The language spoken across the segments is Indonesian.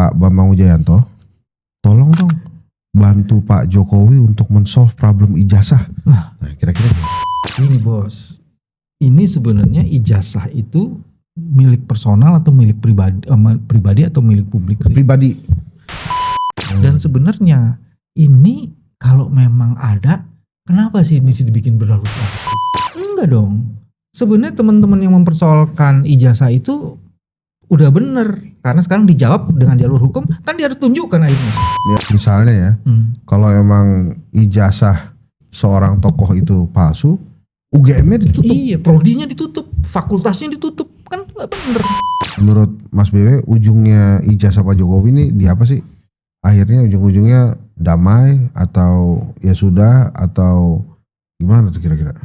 Pak Bambang Wijayanto, tolong dong bantu Pak Jokowi untuk men-solve problem ijazah. Nah, kira-kira ini bos, ini sebenarnya ijazah itu milik personal atau milik pribadi atau milik publik sih? Pribadi. Dan sebenarnya ini kalau memang ada, kenapa sih mesti dibikin berlarut-larut? Enggak dong. Sebenarnya teman-teman yang mempersoalkan ijazah itu udah bener, karena sekarang dijawab dengan jalur hukum, kan dia harus tunjukkan akhirnya. Misalnya ya, kalau emang ijazah seorang tokoh itu palsu, UGM-nya ditutup. Iya, prodinya ditutup, fakultasnya ditutup, kan nggak bener. Menurut Mas BW, ujungnya ijazah Pak Jokowi ini di apa sih? Akhirnya ujung-ujungnya damai atau ya sudah atau gimana tuh kira-kira?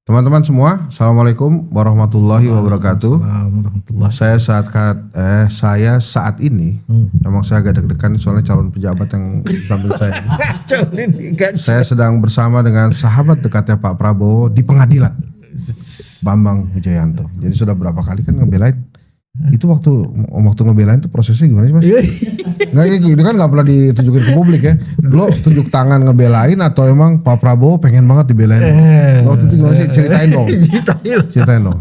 Teman-teman semua, Assalamualaikum warahmatullahi wabarakatuh. Saya saat ini, memang saya agak deg-degan soalnya calon pejabat yang samping saya. Saya sedang bersama dengan sahabat dekatnya Pak Prabowo di pengadilan, Bambang Wijayanto. Jadi sudah berapa kali kan ngebelain. Itu waktu ngebelain tuh prosesnya gimana sih Mas? Nggak, ini kan nggak pernah ditunjukin ke publik ya. Lo tunjuk tangan ngebelain atau emang Pak Prabowo pengen banget dibelain? Waktu itu gimana sih? Ceritain dong. Ceritain dong.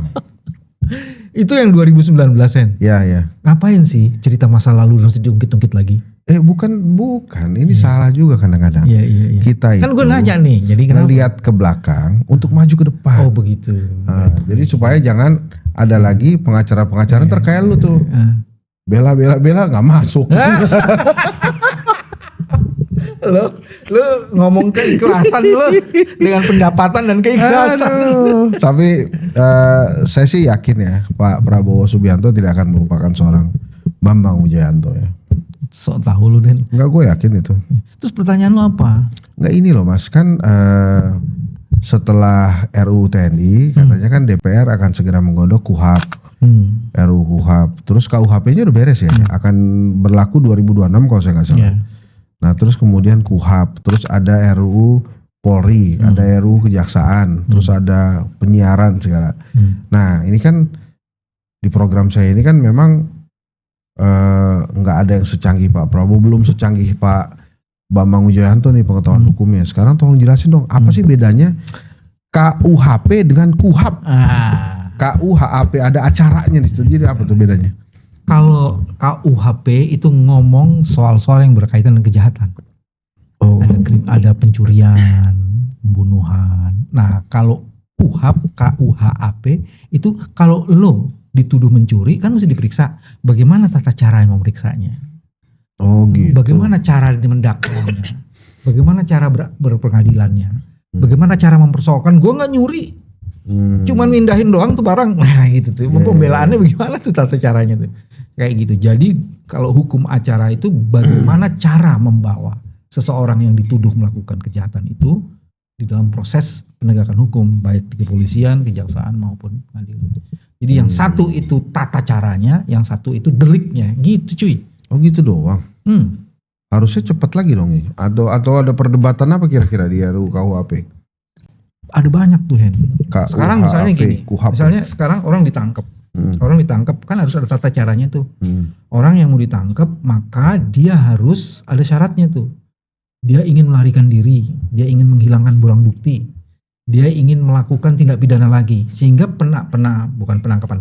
Itu yang 2019-an. Iya. Ngapain sih cerita masa lalu harus diungkit-ungkit lagi? Bukan. Ini salah juga kadang-kadang. Iya. Kita kan itu gue nanya nih, jadi kenapa? ngelihat ke belakang untuk maju ke depan. Oh begitu. Jadi supaya jangan ada lagi pengacara-pengacara terkait lu tuh. Bela nggak masuk. Lu ngomong keikhlasan lu dengan pendapatan dan keikhlasan. Tapi saya sih yakin ya Pak Prabowo Subianto tidak akan merupakan seorang Bambang Wijayanto ya. Sok tahu lu Den. Enggak, gue yakin itu. Terus pertanyaan lu apa? Enggak, ini loh Mas, kan setelah RUU TNI katanya kan DPR akan segera menggodok KUHP. RUU KUHP. Terus KUHP-nya udah beres ya, akan berlaku 2026 kalau saya nggak salah. Nah terus kemudian KUHP, terus ada RUU Polri, ada RUU Kejaksaan, terus ada penyiaran segala. Nah ini kan di program saya ini kan memang nggak ada yang secanggih Pak Prabowo, belum secanggih Pak Bambang Wijayanto nih pengetahuan hukumnya. Sekarang tolong jelasin dong, apa sih bedanya KUHP dengan KUHP? KUHP ada acaranya di situ, jadi apa tuh bedanya? Kalau KUHP itu ngomong soal-soal yang berkaitan dengan kejahatan. Ada pencurian, pembunuhan. Nah kalau KUHAP itu kalau lo dituduh mencuri kan mesti diperiksa. Bagaimana tata cara yang memeriksanya? Oh gitu. Bagaimana cara mendakwanya? Bagaimana cara berpengadilannya? Bagaimana cara mempersoalkan? Gue nggak nyuri, cuman mindahin doang tuh barang. Nah gitu tuh. Pembelaannya bagaimana tuh tata caranya tuh? Kayak gitu. Jadi kalau hukum acara itu bagaimana cara membawa seseorang yang dituduh melakukan kejahatan itu di dalam proses penegakan hukum, baik di kepolisian, kejaksaan maupun pengadilan. Jadi yang satu itu tata caranya, yang satu itu deliknya, gitu cuy. Oh gitu doang. Harusnya cepat lagi dong nih. Atau ada perdebatan apa kira-kira di RUU KUHP? Ada banyak tuh Hen. Sekarang misalnya gini, misalnya sekarang orang ditangkap. Orang ditangkap kan harus ada tata caranya tuh. Orang yang mau ditangkap maka dia harus ada syaratnya tuh. Dia ingin melarikan diri, dia ingin menghilangkan barang bukti, dia ingin melakukan tindak pidana lagi, sehingga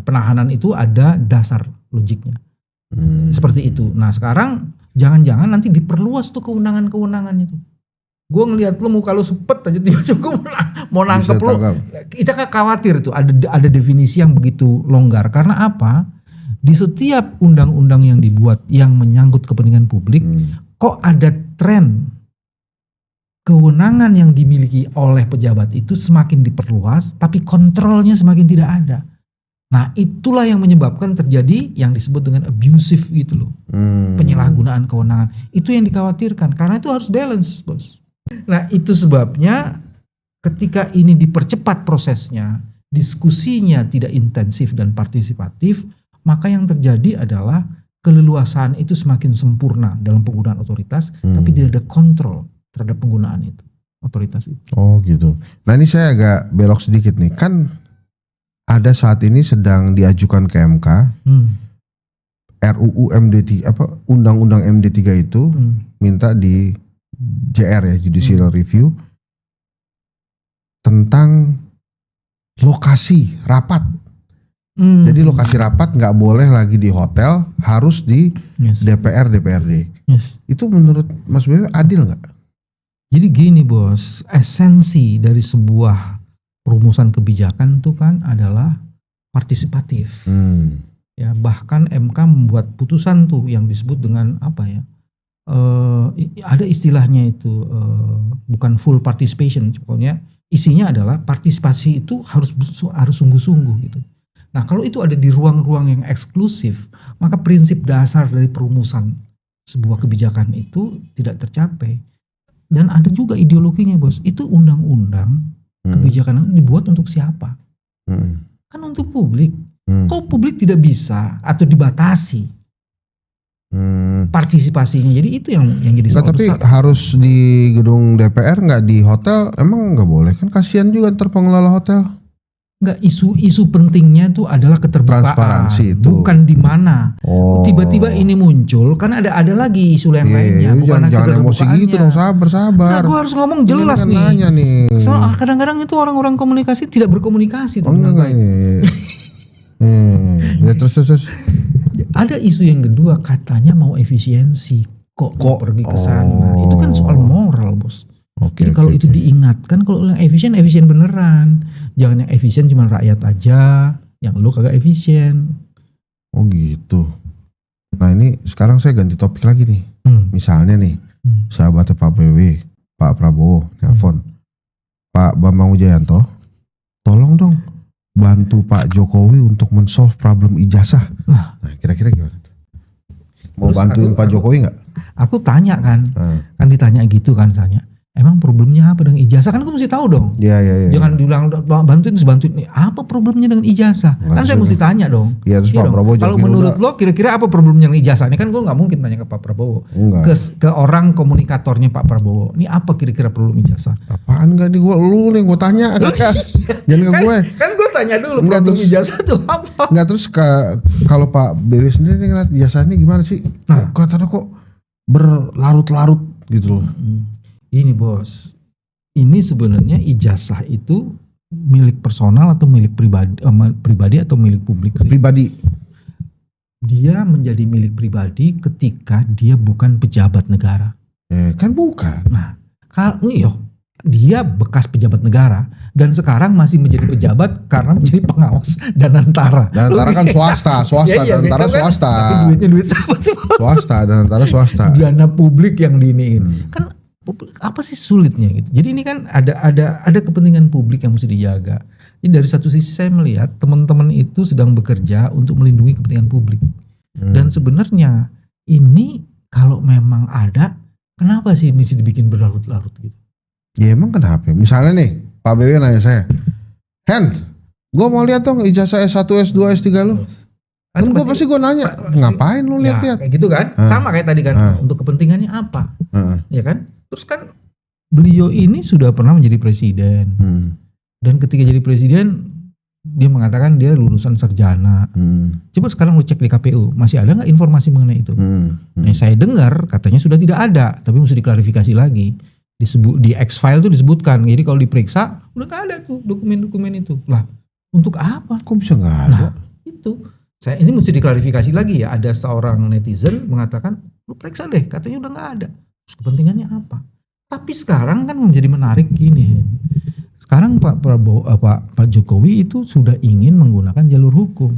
penahanan itu ada dasar logiknya. Seperti itu. Nah sekarang jangan-jangan nanti diperluas tuh kewenangan itu. Gue ngelihat lu muka lu sepet aja tiba-tiba gue mau nangkep lu. Kita kan khawatir tuh ada definisi yang begitu longgar. Karena apa? Di setiap undang-undang yang dibuat yang menyangkut kepentingan publik, kok ada tren kewenangan yang dimiliki oleh pejabat itu semakin diperluas, tapi kontrolnya semakin tidak ada. Nah itulah yang menyebabkan terjadi yang disebut dengan abusive gitu loh. Penyalahgunaan kewenangan. Itu yang dikhawatirkan, karena itu harus balance bos. Nah itu sebabnya ketika ini dipercepat prosesnya, diskusinya tidak intensif dan partisipatif, maka yang terjadi adalah keleluasaan itu semakin sempurna dalam penggunaan otoritas, tapi tidak ada kontrol terhadap penggunaan itu, otoritas itu. Oh gitu. Nah ini saya agak belok sedikit nih, kan ada saat ini sedang diajukan ke MK RUU MD3 Undang-Undang MD3 itu minta di JR ya, Judicial Review, tentang lokasi rapat. Jadi lokasi rapat nggak boleh lagi di hotel, harus di DPR DPRD. Itu menurut Mas Bewe adil nggak? Jadi gini bos, esensi dari sebuah perumusan kebijakan itu kan adalah partisipatif. Ya, bahkan MK membuat putusan tuh yang disebut dengan apa ya? Ada istilahnya itu bukan full participation, pokoknya isinya adalah partisipasi itu harus sungguh-sungguh gitu. Nah kalau itu ada di ruang-ruang yang eksklusif, maka prinsip dasar dari perumusan sebuah kebijakan itu tidak tercapai. Dan ada juga ideologinya bos, itu undang-undang kebijakan dibuat untuk siapa? Kan untuk publik. Kok publik tidak bisa atau dibatasi partisipasinya? Jadi itu yang jadi soal tapi besar. Harus di gedung DPR, nggak di hotel? Emang nggak boleh? Kan kasihan juga ntar pengelola hotel. Enggak, isu pentingnya itu adalah keterbukaan, transparansi itu. Bukan di mana. Tiba-tiba ini muncul, kan ada lagi isu yang lainnya. Bukan jangan emosi gitu dong, sabar. Nah, gue harus ngomong jelas nih. Soalnya kadang-kadang itu orang-orang komunikasi tidak berkomunikasi tuh dengan baik. Ya, terus. Ada isu yang kedua, katanya mau efisiensi. Kok pergi ke sana? Itu kan soal moral bos. Jadi kalau itu diingatkan, kalau yang efisien beneran, jangan yang efisien cuma rakyat aja, yang lu kagak efisien. Oh gitu. Nah ini sekarang saya ganti topik lagi nih. Misalnya nih, sahabatnya Pak BW, Pak Prabowo nelfon, Pak Bambang Wijayanto, tolong dong bantu Pak Jokowi untuk men-solve problem ijazah. Nah kira-kira gimana? Mau bantuin Pak Jokowi nggak? Aku tanya kan ditanya gitu kan, tanya. Emang problemnya apa dengan ijazah? Kan aku mesti tahu dong. Iya. Jangan dibilang bantuin. Nih, apa problemnya dengan ijazah? Kan saya mesti tanya dong. Iya, terus Pak Prabowo kalau menurut lo kira-kira apa problemnya dengan ijazah? Ini kan gue nggak mungkin tanya ke Pak Prabowo. Ke orang komunikatornya Pak Prabowo. Ini apa kira-kira problem ijazah? Apaan gak nih, lu nih gue tanya. Jangan ke gue. Kan gue tanya dulu problem ijazah itu apa? Enggak, terus kalau Pak BW sendiri ngeliat ijazah ini gimana sih? Nah, katanya kok berlarut-larut gitu loh. Ini bos, ini sebenarnya ijazah itu milik personal atau milik pribadi atau milik publik sih? Pribadi. Dia menjadi milik pribadi ketika dia bukan pejabat negara. Kan bukan. Nah, dia bekas pejabat negara dan sekarang masih menjadi pejabat karena menjadi pengawas Danantara. Danantara kan swasta, Danantara swasta. Tapi duitnya duit swasta, Danantara swasta. Dana publik yang diiniin. Kan apa sih sulitnya gitu. Jadi ini kan ada kepentingan publik yang mesti dijaga. Jadi dari satu sisi saya melihat teman-teman itu sedang bekerja untuk melindungi kepentingan publik. Dan sebenarnya ini kalau memang ada, kenapa sih mesti dibikin berlarut-larut gitu? Ya emang kenapa? Misalnya nih Pak BW nanya saya, Hen, gue mau lihat dong ijazah S1, S2, S3 lo. Kan gue pasti gue nanya, ngapain lo lihat-lihat? Kayak gitu kan, sama kayak tadi kan, untuk kepentingannya apa? Ya kan? Terus kan beliau ini sudah pernah menjadi presiden. Dan ketika jadi presiden dia mengatakan dia lulusan sarjana. Coba sekarang lu cek di KPU, masih ada nggak informasi mengenai itu? Nah, saya dengar katanya sudah tidak ada, tapi mesti diklarifikasi lagi. Di X-file itu disebutkan. Jadi kalau diperiksa udah nggak ada tuh dokumen-dokumen itu. Lah, untuk apa? Kok bisa nggak ada? Nah, itu. Ini mesti diklarifikasi lagi ya. Ada seorang netizen mengatakan, lu periksa deh, katanya udah nggak ada. Terus kepentingannya apa? Tapi sekarang kan menjadi menarik gini. Sekarang Pak Jokowi itu sudah ingin menggunakan jalur hukum.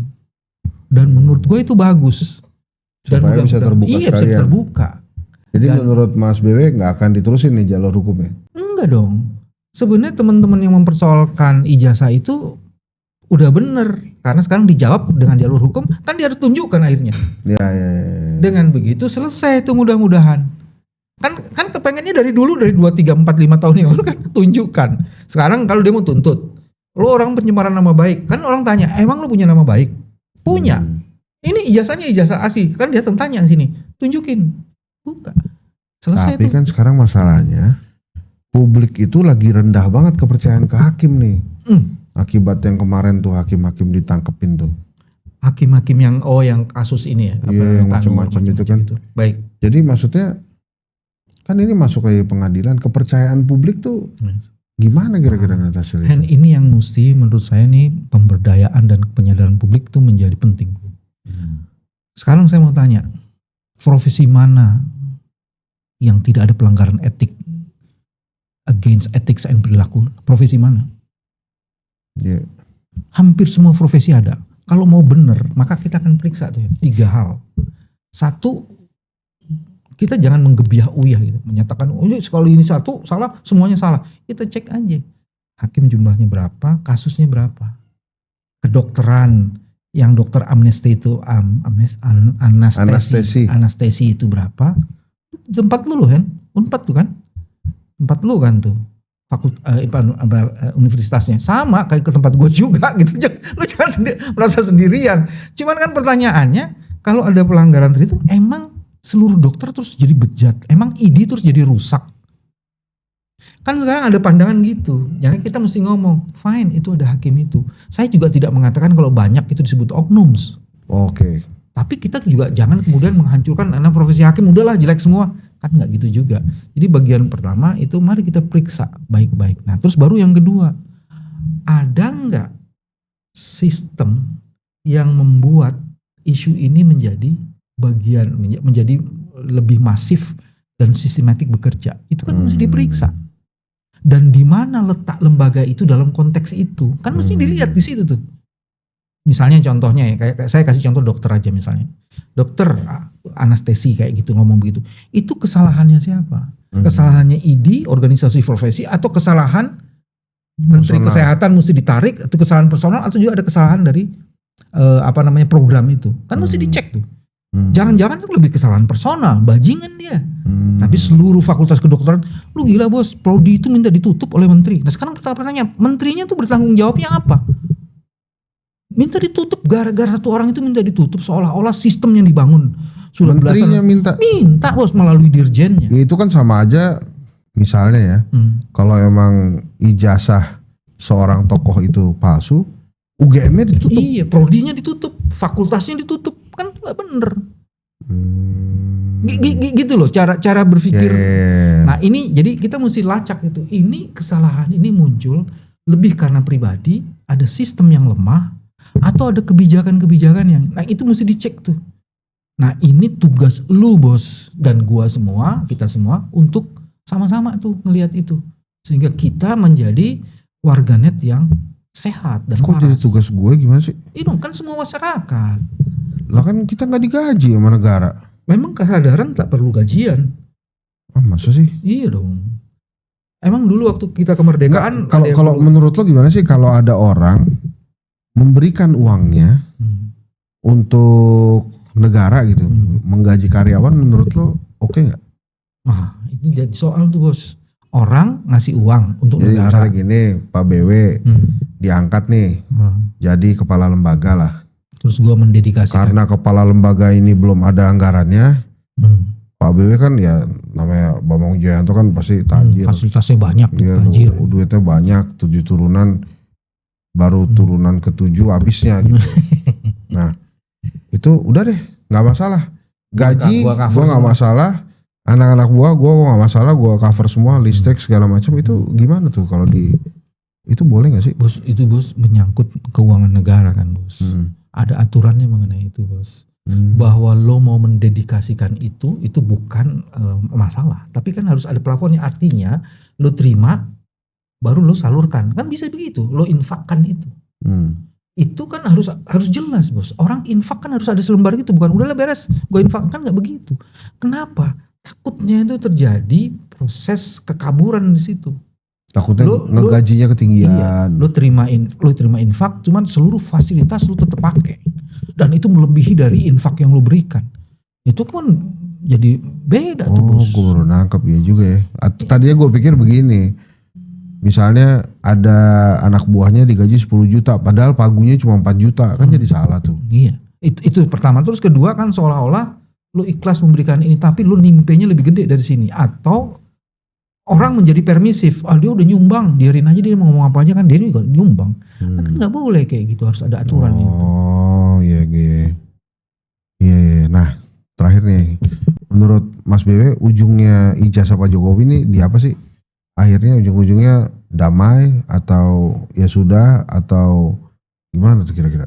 Dan menurut gue itu bagus. Dan supaya bisa terbuka sekalian. Bisa terbuka. Jadi menurut Mas BW nggak akan diterusin nih jalur hukumnya? Enggak dong. Sebenarnya teman-teman yang mempersoalkan ijazah itu udah bener. Karena sekarang dijawab dengan jalur hukum, kan dia harus tunjukkan akhirnya. Ya. Dengan begitu selesai itu mudah-mudahan. Kan kepengennya dari dulu, dari 2, 3, 4, 5 tahun yang lalu kan tunjukkan. Sekarang kalau dia mau tuntut, lo orang pencemaran nama baik, kan orang tanya, emang lo punya nama baik? Punya. Ini ijazahnya ijazah asli, kan dia tanya yang sini, tunjukin. Buka. Selesai. Tapi kan sekarang masalahnya publik itu lagi rendah banget kepercayaan ke hakim nih. Akibat yang kemarin tuh hakim-hakim ditangkepin tuh. Hakim-hakim yang kasus ini ya. Iya, yang macam-macam itu kan. Gitu. Baik. Jadi maksudnya kan ini masuk ke pengadilan, kepercayaan publik tuh gimana kira-kira ngatasinnya? Dan ini yang mesti menurut saya nih pemberdayaan dan penyadaran publik itu menjadi penting. Sekarang saya mau tanya, profesi mana yang tidak ada pelanggaran etik, against ethics and perilaku? Profesi mana? Yeah. Hampir semua profesi ada. Kalau mau benar, maka kita akan periksa tuh 3 hal. 1, kita jangan menggebiah uyah gitu, menyatakan ini sekali ini satu salah, semuanya salah. Kita cek aja hakim jumlahnya berapa, kasusnya berapa. Kedokteran yang dokter anestesi itu anestesi itu berapa? Tempat lu kan? Unpad tuh kan? Tempat lu kan tuh. Universitasnya sama kayak ke tempat gue juga gitu. Lu jangan merasa sendirian. Cuman kan pertanyaannya, kalau ada pelanggaran itu emang seluruh dokter terus jadi bejat, emang ID terus jadi rusak. Kan sekarang ada pandangan gitu. Jadi kita mesti ngomong, fine itu ada hakim itu. Saya juga tidak mengatakan kalau banyak itu disebut oknums. Oke. Tapi kita juga jangan kemudian menghancurkan anak profesi hakim, udahlah jelek semua. Kan nggak gitu juga. Jadi bagian pertama itu mari kita periksa baik-baik. Nah terus baru yang kedua, ada nggak sistem yang membuat isu ini menjadi menjadi lebih masif dan sistematik bekerja? Itu kan mesti diperiksa. Dan di mana letak lembaga itu dalam konteks itu? Kan mesti dilihat di situ tuh. Misalnya contohnya ya, kayak saya kasih contoh dokter aja misalnya. Dokter anestesi kayak gitu ngomong begitu. Itu kesalahannya siapa? Kesalahannya ID, organisasi profesi, atau kesalahan Menteri Kesehatan mesti ditarik, atau kesalahan personal, atau juga ada kesalahan dari program itu. Kan mesti dicek tuh. Jangan-jangan itu lebih kesalahan personal, bajingan dia. Tapi seluruh fakultas kedokteran, lu gila bos, prodi itu minta ditutup oleh menteri. Nah sekarang pertanyaan, menterinya tuh bertanggung jawabnya apa? Minta ditutup gara-gara satu orang itu minta ditutup, seolah-olah sistem yang dibangun sudah menterinya minta bos melalui dirjennya. Ya, itu kan sama aja misalnya ya, kalau emang ijazah seorang tokoh itu palsu, UGM-nya ditutup. Iya, prodinya ditutup, fakultasnya ditutup, kan nggak bener. Gitu loh cara berpikir. Nah ini jadi kita mesti lacak itu. Ini kesalahan ini muncul lebih karena pribadi, ada sistem yang lemah, atau ada kebijakan-kebijakan yang, nah itu mesti dicek tuh. Nah ini tugas lu bos dan gua semua, kita semua untuk sama-sama tuh ngelihat itu, sehingga kita menjadi warganet yang sehat dan waras. Kok jadi tugas gue gimana sih? Ini kan semua masyarakat. Lah kan kita nggak digaji sama negara. Memang kesadaran tak perlu gajian. Oh, masa sih? Iya dong. Emang dulu waktu kita kemerdekaan. Kalau menurut lo gimana sih kalau ada orang memberikan uangnya untuk negara gitu, menggaji karyawan, menurut lo oke nggak? Wah ini jadi soal tuh bos. Orang ngasih uang untuk jadi negara. Misalnya gini, Pak BW diangkat nih jadi kepala lembaga lah. Terus gue mendedikasikan. Karena kepala lembaga ini belum ada anggarannya, Pak BW kan ya namanya Bambang Wijoyanto kan pasti tajir. Fasilitasnya banyak tuh, ya, tajir. Duitnya banyak, 7 turunan, baru turunan ke-7 habisnya gitu. Nah itu udah deh, gak masalah. Gaji gue gak masalah, anak-anak gue gak masalah, gue cover semua, listrik segala macam. Itu gimana tuh kalau itu boleh gak sih? Bos, itu bos menyangkut keuangan negara kan bos. Ada aturannya mengenai itu bos. Bahwa lo mau mendedikasikan itu bukan masalah. Tapi kan harus ada plafonnya, artinya lo terima baru lo salurkan. Kan bisa begitu, lo infakkan itu. Itu kan harus jelas bos. Orang infak kan harus ada selembar gitu, bukan udahlah beres gue infak, kan gak begitu. Kenapa? Takutnya itu terjadi proses kekaburan di situ. Takutnya ngegajinya ketinggian. Iya, lo terima infak, cuman seluruh fasilitas lo tetap pakai, dan itu melebihi dari infak yang lo berikan. Itu kan jadi beda tuh bos. Gue baru nangkep ya juga ya. Tadinya gue pikir begini, misalnya ada anak buahnya digaji 10 juta, padahal pagunya cuma 4 juta, kan jadi salah tuh. Iya, itu pertama. Terus kedua kan seolah-olah lu ikhlas memberikan ini, tapi lu nimpenya lebih gede dari sini. Atau orang menjadi permisif, dia udah nyumbang, biarin aja dia mau ngomong apa aja kan, dia juga nyumbang. Kan nggak boleh kayak gitu, harus ada aturannya. Oh iya gitu. Iya. Nah terakhir nih, menurut Mas BW ujungnya ijazah Pak Jokowi ini di apa sih? Akhirnya ujung-ujungnya damai atau ya sudah atau gimana tuh kira-kira?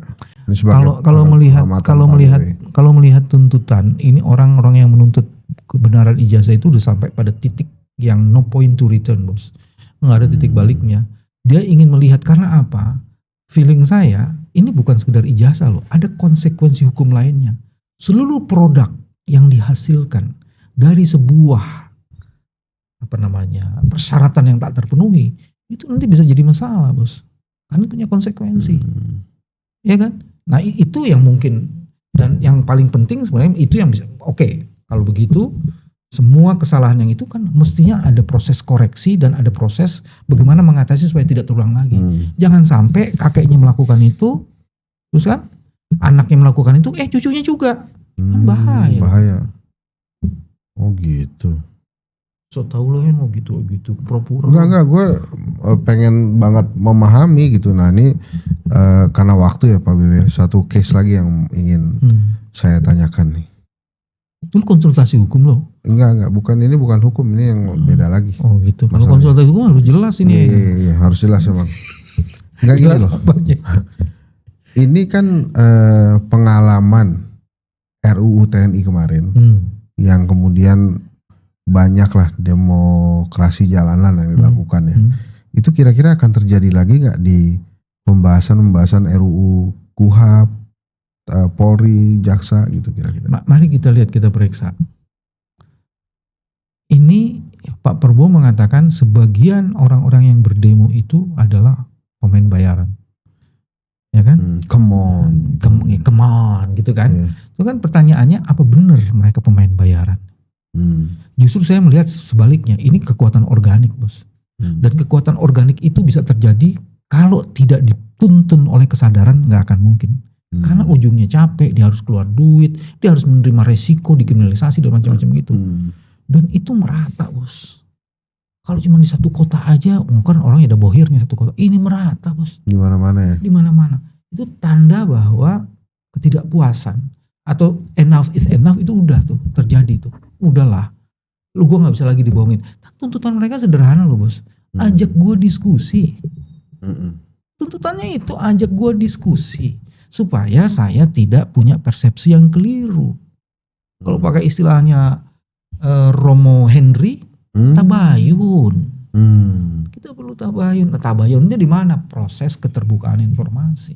Kalau melihat tuntutan ini, orang-orang yang menuntut kebenaran ijazah itu udah sampai pada titik yang no point to return bos, nggak ada titik baliknya. Dia ingin melihat, karena apa? Feeling saya ini bukan sekedar ijazah loh, ada konsekuensi hukum lainnya. Seluruh produk yang dihasilkan dari sebuah persyaratan yang tak terpenuhi itu nanti bisa jadi masalah bos, karena punya konsekuensi, ya kan? Nah itu yang mungkin, dan yang paling penting sebenarnya itu yang bisa. Oke, kalau begitu semua kesalahan yang itu kan mestinya ada proses koreksi dan ada proses bagaimana mengatasi supaya tidak terulang lagi. Jangan sampai kakeknya melakukan itu, terus kan anaknya melakukan itu, cucunya juga, kan bahaya. Oh gitu. So tau lo mau gitu pura-pura. Enggak, gue pengen banget memahami gitu. Nah ini karena waktu ya Pak BW, satu case lagi yang ingin saya tanyakan nih. Itu konsultasi hukum lo? Enggak, ini bukan hukum, ini yang beda lagi. Oh gitu. Kalau konsultasi hukum harus jelas ini. Iya, harus jelas emang. Enggak gini loh. Ini kan pengalaman RUU TNI kemarin yang kemudian banyaklah demokrasi jalanan yang dilakukan ya. Itu kira-kira akan terjadi lagi nggak di pembahasan RUU KUHAP, Polri, Jaksa gitu kira-kira? Mari kita lihat, kita periksa. Ini Pak Prabowo mengatakan sebagian orang-orang yang berdemo itu adalah pemain bayaran. Ya kan? Come on gitu kan. Itu kan pertanyaannya, apa benar mereka pemain bayaran? Justru saya melihat sebaliknya, ini kekuatan organik bos. Dan kekuatan organik itu bisa terjadi kalau tidak dituntun oleh kesadaran, nggak akan mungkin. Karena ujungnya capek, dia harus keluar duit, dia harus menerima resiko dikriminalisasi dan macam-macam gitu. Dan itu merata bos. Kalau cuma di satu kota aja, mungkin orang ada bohirnya satu kota. Ini merata bos. Di mana-mana ya? Di mana-mana. Itu tanda bahwa ketidakpuasan atau enough is enough itu udah tuh terjadi tuh. Udahlah, lu gue nggak bisa lagi dibohongin. Tuntutan mereka sederhana loh bos. Ajak gue diskusi. Tuntutannya itu, ajak gue diskusi supaya saya tidak punya persepsi yang keliru. Kalau pakai istilahnya Romo Henry, tabayun. Kita perlu tabayun. Nah, tabayunnya di mana? Proses keterbukaan informasi.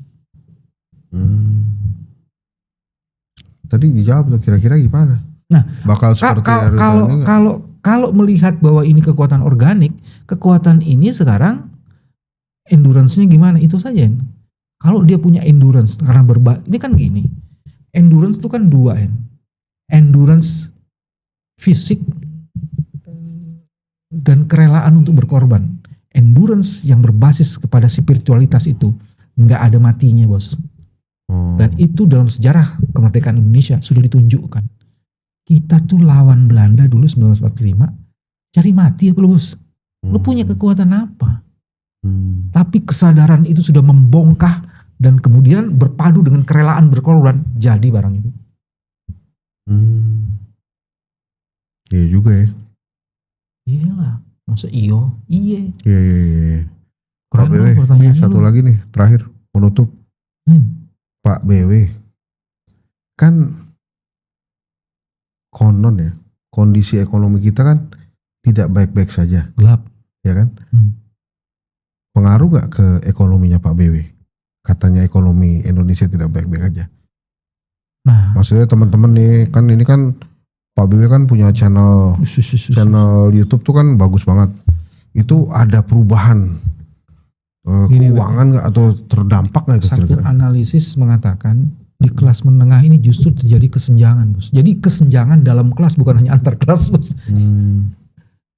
Tadi dijawab tuh, kira-kira gimana? Nah, bakal seperti kalau melihat bahwa ini kekuatan organik, kekuatan ini sekarang endurance-nya gimana? Itu saja. Kalau dia punya endurance, karena ini kan gini, endurance itu kan dua, endurance fisik dan kerelaan untuk berkorban. Endurance yang berbasis kepada spiritualitas itu nggak ada matinya bos. Dan itu dalam sejarah kemerdekaan Indonesia sudah ditunjukkan. Kita tuh lawan Belanda dulu 1945, cari mati apa lu bos? Lu punya kekuatan apa? Tapi kesadaran itu sudah membongkah dan kemudian berpadu dengan kerelaan berkorban, jadi barang itu. Iya juga ya. Iyalah, masa iya. Iya. Pak BW, ini satu lagi nih terakhir penutup. Pak BW, kan konon ya, kondisi ekonomi kita kan tidak baik-baik saja. Gelap. Ya kan? Pengaruh gak ke ekonominya Pak BW? Katanya ekonomi Indonesia tidak baik-baik aja. Nah, maksudnya teman-teman nih, kan ini kan Pak BW kan punya channel YouTube tuh kan bagus banget. Itu ada perubahan keuangan gak atau terdampak gak itu? Satu analisis mengatakan Di kelas menengah ini justru terjadi kesenjangan, Bos. Jadi kesenjangan dalam kelas, bukan hanya antar kelas, Bos.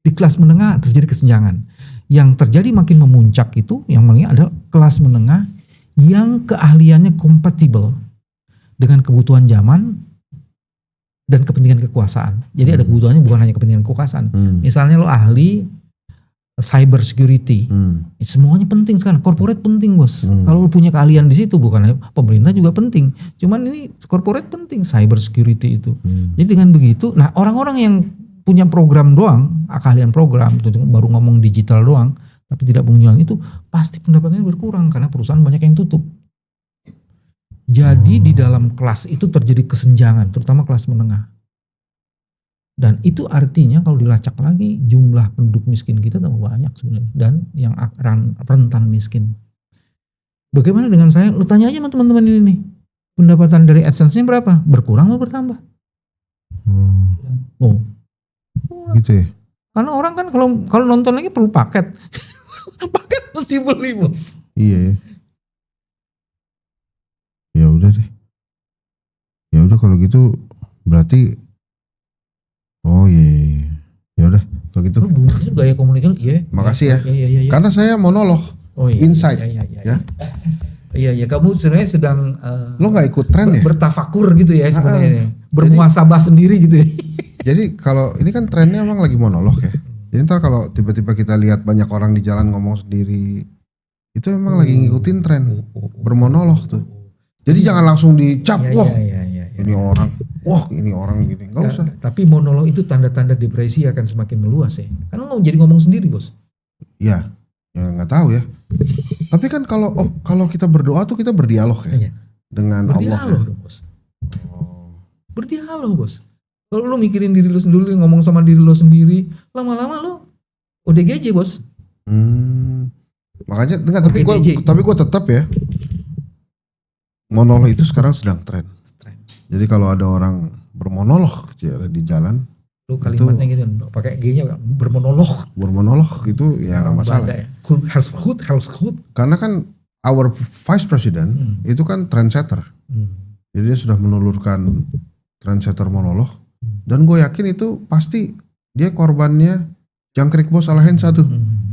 Di kelas menengah terjadi kesenjangan. Yang terjadi makin memuncak itu, yang paling adalah kelas menengah yang keahliannya kompatibel dengan kebutuhan zaman dan kepentingan kekuasaan. Jadi ada kebutuhannya bukan hanya kepentingan kekuasaan. Misalnya lo ahli cyber security, semuanya penting sekarang. Corporate penting, Bos. Kalau lo punya keahlian di situ, bukan hanya pemerintah juga penting. Cuman ini corporate penting, cyber security itu. Jadi dengan begitu, nah orang-orang yang punya program doang, keahlian program, baru ngomong digital doang, tapi tidak punya itu, pasti pendapatannya berkurang karena perusahaan banyak yang tutup. Jadi di dalam kelas itu terjadi kesenjangan, terutama kelas menengah. Dan itu artinya kalau dilacak lagi jumlah penduduk miskin kita tambah banyak sebenarnya, dan yang rentan miskin. Bagaimana dengan saya? Lu tanya aja sama teman-teman ini nih, pendapatan dari AdSense-nya berapa? Berkurang atau bertambah? Oh. Gitu ya. Karena orang kan kalau nonton lagi perlu paket. Paket mesti beli, Bos. Iya ya. Ya udah deh. Ya udah kalau gitu berarti iya. Ya udah kalau gitu. Itu gaya komunikasi iya. Makasih ya. Iya. Karena saya monolog. Insight. Iya. Iya, kamu sebenarnya sedang lo nggak ikut tren ya? Bertafakur gitu ya sebenarnya. Bermuhasabah sendiri gitu ya. Jadi kalau ini kan trennya emang lagi monolog ya. Jadi ntar kalau tiba-tiba kita lihat banyak orang di jalan ngomong sendiri, itu emang lagi ngikutin tren bermonolog tuh. Jadi jangan langsung dicap, ini orang gini, nggak usah. Tapi monolog itu tanda-tanda depresi akan semakin meluas ya. Karena jadi ngomong sendiri, Bos. Iya, ya nggak tahu ya. Tapi kan kalau kita berdoa tuh kita berdialog ya dengan Allah. Berdialog dong, Bos. Berdialog, Bos. Kalau lu mikirin diri lu sendiri, ngomong sama diri lu sendiri, lama-lama lu ODGJ, Bos. Makanya tapi gue tetap ya, monolog itu sekarang sedang tren. Jadi kalau ada orang bermonolog di jalan, lu kalimatnya gitu, pakai G-nya bermonolog itu ya nggak masalah. Helshood. Karena kan our vice president itu kan trendsetter. Jadi dia sudah menelurkan trendsetter monolog. Dan gue yakin itu pasti dia korbannya Jangkrik Bos Alahen satu.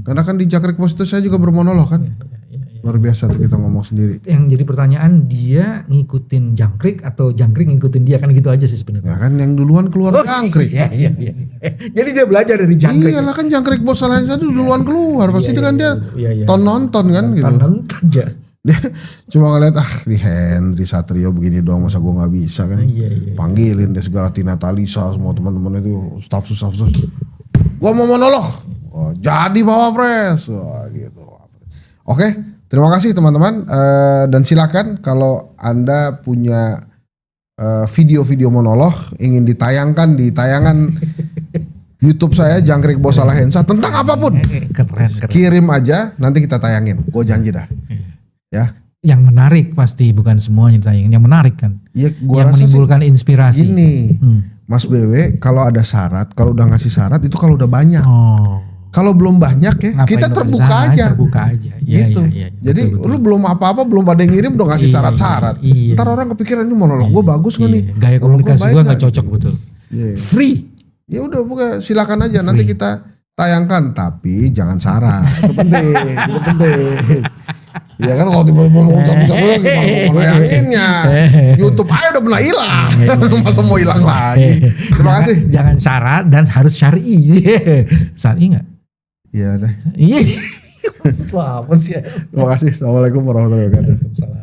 Karena kan di Jangkrik Bos itu saya juga bermonolog kan. Luar biasa tuh kita ngomong sendiri. Yang jadi pertanyaan, dia ngikutin Jangkrik atau Jangkrik ngikutin dia, kan gitu aja sih sebenarnya. Ya kan yang duluan keluar Jangkrik. Iya. Jadi dia belajar dari Jangkrik. Iyalah kan Jangkrik Bos Alahen satu duluan keluar. Pasti kan dia nonton kan gitu. Nonton aja. Dia cuma ngeliat di Henry Satrio begini doang, masa gue nggak bisa kan. Panggilin deh segala Tina Talisa semua teman-teman itu staff. Gue mau monolog. Jadi Mawapres. Gitu. Oke, terima kasih teman-teman. Dan silakan kalau Anda punya video-video monolog ingin ditayangkan di tayangan YouTube saya Jangkrik Bos Alahensa tentang apapun. Keren. Kirim aja, nanti kita tayangin. Gue janji dah. Ya. Yang menarik pasti, bukan semuanya ditayangin. Yang menarik kan. Ya, yang menimbulkan inspirasi. Gini, Mas BW, kalau ada syarat, kalau udah ngasih syarat itu kalau udah banyak. Kalau belum banyak ya, ngapain kita terbuka aja. Gitu. Iya. Jadi betul. Lu belum apa-apa, belum ada yang ngirim udah ngasih syarat-syarat. Iya. Ntar orang kepikiran ini monolog gue bagus gak nih? Gaya komunikasi gue gak cocok betul. Free. Ya udah buka, silakan aja. Free. Nanti kita tayangkan, tapi jangan syarat. Itu penting. Ya kan kalau tiba-tiba ngomong satu-satu gimana yakinnya. YouTube aja udah pernah hilang. Masa mau hilang lagi. Terima kasih. Jangan syarat dan harus syar'i. Syar'i enggak? Iya deh. Iya. Maksud lo apa sih? Terima kasih. Assalamualaikum warahmatullahi wabarakatuh. Waalaikumsalam.